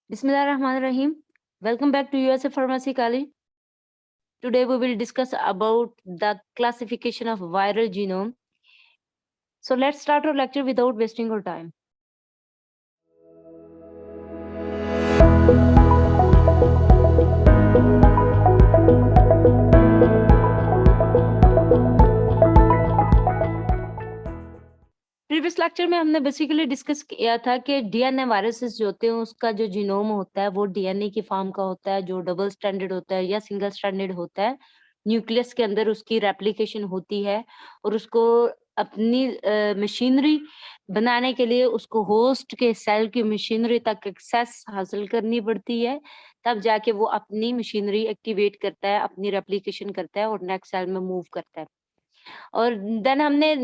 Bismillahirrahmanirrahim. Welcome back to USA Pharmacy Kali. Today we will discuss about the classification of viral genome. So let's start our lecture without wasting our time. Previous lecture में हमने basically discuss किया था कि DNA viruses जो होते हैं उसका जो जीनोम होता है वो डीएनए की फॉर्म का होता है, जो डबल स्ट्रैंडेड होता है या सिंगल स्ट्रैंडेड होता है। न्यूक्लियस के अंदर उसकी रेप्लिकेशन होती है और उसको अपनी मशीनरी बनाने के लिए उसको होस्ट के सेल की मशीनरी तक एक्सेस हासिल करनी पड़ती है, तब जाके वो अपनी मशीनरी एक्टिवेट करता है, अपनी रेप्लिकेशन करता है और नेक्स्ट सेल में मूव करता है। और देन हमने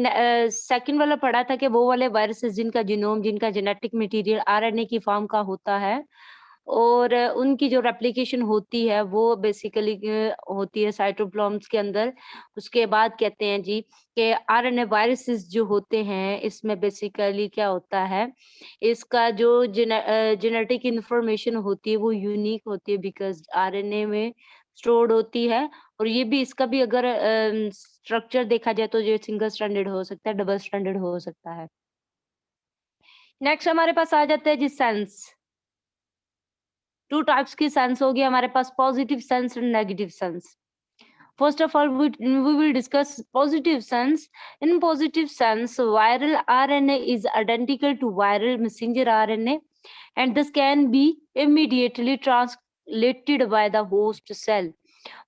सेकंड वाला पढ़ा था कि वो वाले वायरसेस जिनका जीनोम, जिनका जेनेटिक मटेरियल आरएनए की फॉर्म का होता है और उनकी जो रेप्लिकेशन होती है वो बेसिकली होती है साइटोप्लाज्म्स के अंदर। उसके बाद कहते हैं जी कि आरएनए वायरसेस जो होते हैं इसमें बेसिकली क्या होता है, इसका जो जेनेटिक इन्फॉर्मेशन होती है वो यूनिक होती है बिकॉज़ आरएनए में स्टोर्ड होती है और ये भी इसका भी अगर स्ट्रक्चर देखा जाए तो ये सिंगल स्ट्रैंडेड हो सकता है, डबल स्ट्रैंडेड हो सकता है। नेक्स्ट हमारे पास आ जाता है जी सेंस। 2 टाइप्स की सेंस होगी हमारे पास, positive sense and negative sense. First of all, we will discuss positive sense. In positive sense, viral RNA is identical to viral messenger RNA and this can be immediately translated by the host cell.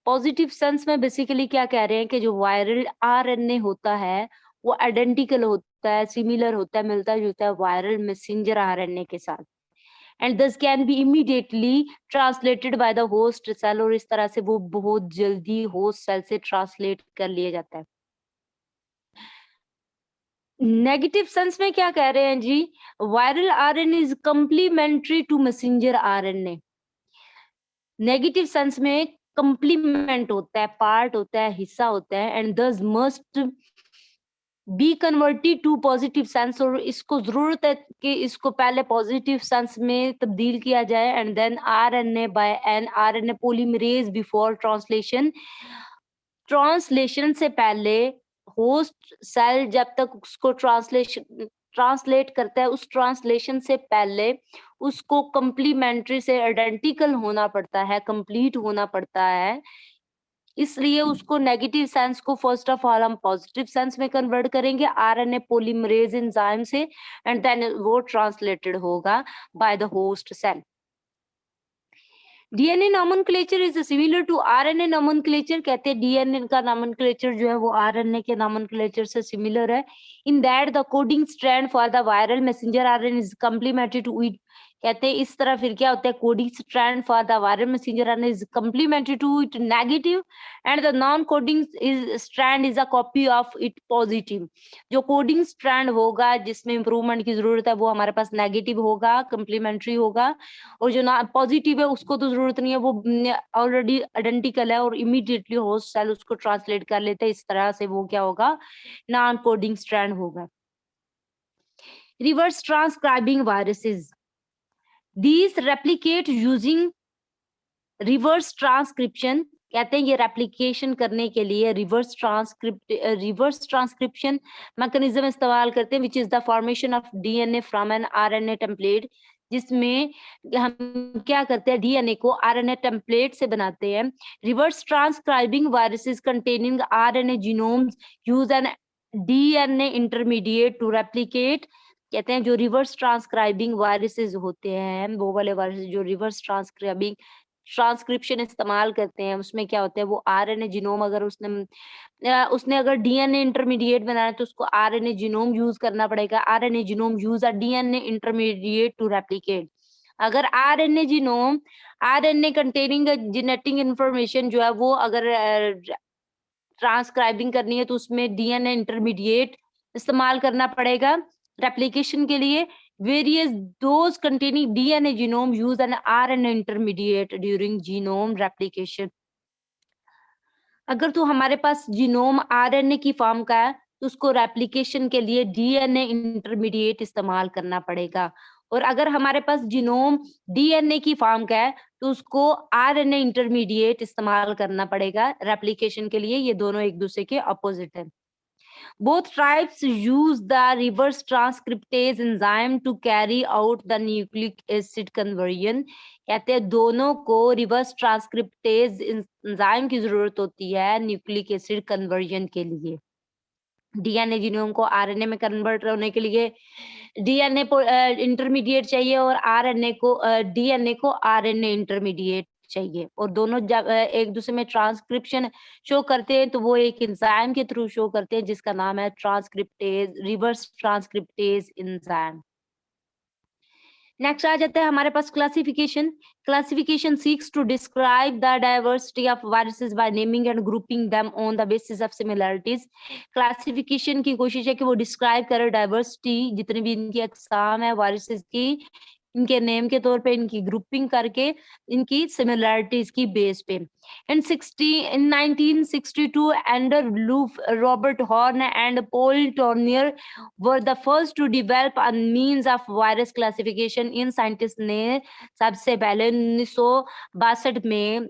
Positive sense में basically क्या कह रहे हैं कि जो viral RNA होता है वो आइडेंटिकल होता है, सिमिलर होता है, मिलता जुलता है वायरल मैसेंजर आरएनए के साथ and this can be immediately translated by the host cell और इस तरह से वो बहुत जल्दी होस्ट सेल से ट्रांसलेट कर लिया जाता है। नेगेटिव सेंस में क्या कह रहे हैं जी, viral RNA is complementary to messenger RNA. Negative sense में कंप्लीमेंट होता है, पार्ट होता है, हिस्सा होता है and this must be converted to positive sense और इसको जरूरत है कि इसको पहले पॉजिटिव सेंस में तब्दील किया जाए and then RNA by an RNA polymerase before translation. Translation से पहले होस्ट सेल जब तक उसको ट्रांसलेट करता है, उस ट्रांसलेशन से पहले उसको कंप्लीमेंट्री से आइडेंटिकल होना पड़ता है, कंप्लीट होना पड़ता है। इसलिए उसको नेगेटिव सेंस को फर्स्ट ऑफ ऑल हम पॉजिटिव सेंस में कन्वर्ट करेंगे आरएनए पॉलीमरेज एंजाइम से एंड देन वो ट्रांसलेटेड होगा by the host cell. DNA nomenclature is similar to RNA nomenclature. कहते हैं डीएनए का नोमेनक्लेचर जो है वो आरएनए के नोमेनक्लेचर से सिमिलर है in that the coding strand for the viral messenger RNA is complementary to it. कहते हैं इस तरह फिर क्या होता है, coding strand for the viral messenger RNA is complementary to it negative and the non coding is strand is a copy of it positive. जो coding strand होगा जिसमें इंप्रूवमेंट की जरूरत है वो हमारे पास नेगेटिव होगा, कम्प्लीमेंट्री होगा और जो ना पॉजिटिव है उसको तो जरूरत नहीं है, वो ऑलरेडी आइडेंटिकल है और इमीडिएटली होस्ट सेल उसको ट्रांसलेट कर लेते हैं। इस तरह से वो क्या होगा, नॉन कोडिंग स्ट्रैंड होगा। Reverse transcribing viruses, these replicate using reverse transcription. कहते हैं ये रेप्लिकेशन करने के लिए रिवर्स ट्रांसक्रिप्शन मैकेनिज्म इस्तेमाल करते हैं which is the formation of DNA from an RNA template, जिसमें हम क्या करते हैं डीएनए को आरएनए टेम्पलेट से बनाते हैं। Reverse transcribing viruses containing RNA genomes use an DNA intermediate to replicate. कहते हैं जो रिवर्स ट्रांसक्राइबिंग वायरसेस होते हैं वो वाले वायरसेस जो रिवर्स ट्रांसक्राइबिंग ट्रांसक्रिप्शन इस्तेमाल करते हैं उसमें क्या होता है, वो आरएनए जीनोम अगर उसने अगर डीएनए इंटरमीडिएट बनाना है तो उसको आरएनए जीनोम यूज करना पड़ेगा। RNA genome use a DNA intermediate to replicate. अगर RNA genome RNA containing genetic information जो है वो अगर ट्रांसक्राइबिंग करनी है तो उसमें डीएनए इंटरमीडिएट इस्तेमाल करना पड़ेगा रेप्लिकेशन के लिए। Various those containing DNA genome use N RNA intermediate during genome replication. अगर तो हमारे पास जीनोम आरएनए की फॉर्म का है तो उसको रेप्लिकेशन के लिए डीएनए इंटरमीडिएट इस्तेमाल करना पड़ेगा और अगर हमारे पास जीनोम डीएनए की फॉर्म का है, तो उसको आरएनए इंटरमीडिएट इस्तेमाल करना पड़ेगा रेप्लिकेशन के लिए। ये दोनों एक दूसरे के अपोजिट है। Both tribes use the reverse transcriptase enzyme to carry out the nucleic acid conversion. कहते हैं दोनों को रिवर्स ट्रांसक्रिप्टेज एंजाइम की जरूरत होती है न्यूक्लिक एसिड कन्वर्जन के लिए। डीएनए जीनोम को आरएनए में कन्वर्ट होने के लिए डीएनए इंटरमीडिएट चाहिए और आरएनए को डीएनए को आरएनए इंटरमीडिएट चाहिए और दोनों एक दूसरे में ट्रांसक्रिप्शन शो करते हैं, तो वो एक एंजाइम के थ्रू शो करते हैं जिसका नाम है transcriptase reverse transcriptase enzyme. Next आ जाता है हमारे पास classification. Classification seeks to describe the diversity of viruses by naming and grouping them on the basis of similarities. Classification की कोशिश है कि वो डिस्क्राइब करे डाइवर्सिटी, जितनी भी इनकी अकसाम है वायरसेस की, इनके नेम के तौर पे इनकी ग्रुपिंग करके इनकी सिमिलरिटीज की बेस पे। In 1962, Andrew Loof, Robert Horn, and Paul Tournier were the first to develop a means of virus classification. In scientist ने सबसे पहले 1962 में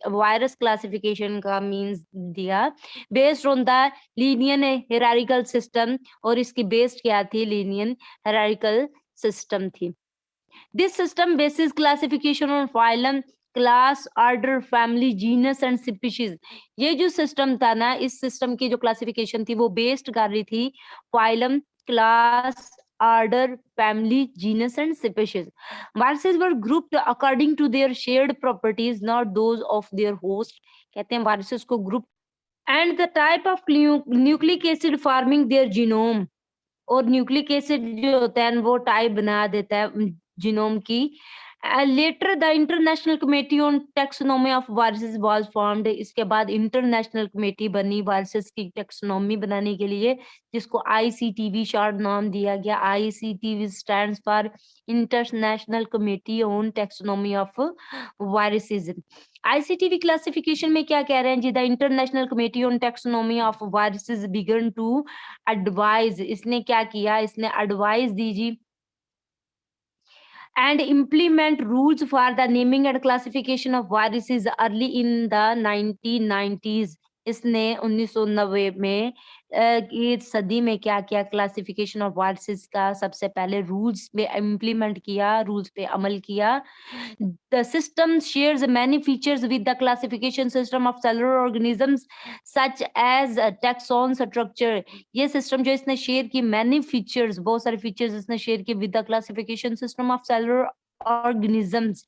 वायरस क्लासिफिकेशन का मीन्स दिया based on the Linnean hierarchical system, और इसकी बेस्ड क्या थी? लीनियन हिरारिकल सिस्टम थी। This system bases classification on phylum, class, order, family, genus and species. ये जो सिस्टम था ना, इस सिस्टम की जो क्लासिफिकेशन थी वो बेस्ड कर रही थी phylum, class, order, family, genus and species. Viruses were grouped according to their shared properties, not those of their host. कहते हैं वायरसेस को group and the type of nucleic acid forming their genome, और nucleic acid जो होता है वो type बना देता है जीनोम की। Later the international committee on taxonomy of viruses was formed. इसके बाद इंटरनेशनल कमेटी बनी वायरसेस की टेक्सोनोमी बनाने के लिए, जिसको आईसीटीवी शॉर्ट नाम दिया गया। ICTV stands for international committee on taxonomy of viruses. ICTV classification में क्या कह रहे हैं जी? The international committee on taxonomy of viruses began to advise. इसने क्या किया? इसने एडवाइस दी जी and implement rules for the naming and classification of viruses early in the 1990s। इसने 1990 में की सदी में क्या किया? क्लासिफिकेशन ऑफ वायरसेस का सबसे पहले रूल्स पे इम्प्लीमेंट किया, रूल्स पे अमल किया। The system shares many features with the classification system of cellular organisms such as taxon structure। ये सिस्टम जो इसने शेयर की, मैनी फीचर्स, बहुत सारे फीचर्स इसने शेयर की with the classification system of cellular organisms.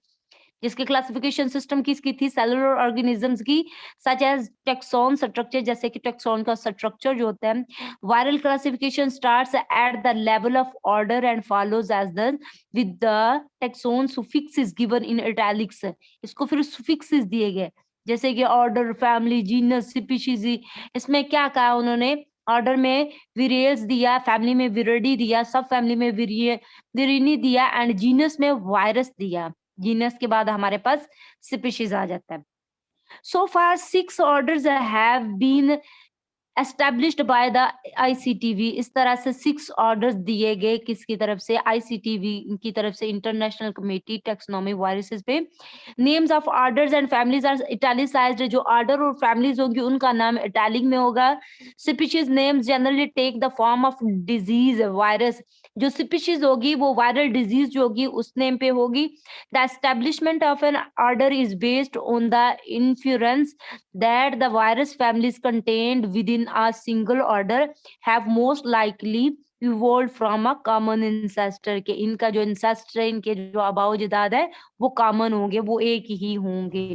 जिसकी क्लासिफिकेशन सिस्टम किसकी थी? सेलुलर ऑर्गेनिजम्स की। सच एज टेक्सॉन स्ट्रक्चर, जैसे कि टेक्सॉन का स्ट्रक्चर जो होता है। Viral classification starts at the level of order and follows as the with the taxon suffixes given in italics. इसको फिर सुफिक्सेस दिए गए, जैसे कि ऑर्डर, फैमिली, जीनस, स्पीशीज। इसमें क्या कहा उन्होंने? ऑर्डर में विरेल्स दिया, फैमिली में विरिडी दिया, सब फैमिली में विरिनी दिया, एंड जीनस में वायरस दिया। जीनस के बाद हमारे पास स्पीशीज आ जाता है। So far 6 orders have been established by the ICTV। इस तरह से 6 ऑर्डर्स दिए गए किसकी तरफ से? ICTV की तरफ से, इंटरनेशनल कमेटी टेक्सोनोमी वायरसेस पे। Names of orders and families are italicised. जो ऑर्डर और फैमिलीज होंगी उनका नाम इटैलिक में होगा। Species names generally take the form of disease virus. जो स्पीशीज होगी वो वायरल डिजीज जो होगी उस नेम पे होगी। The establishment of an order is based on the influence that the virus families contained within a single order have most likely evolved from a common ancestor। के इनका जो ancestor है, इनके जो आबाओ अजदाद है वो कॉमन होंगे, वो एक ही होंगे।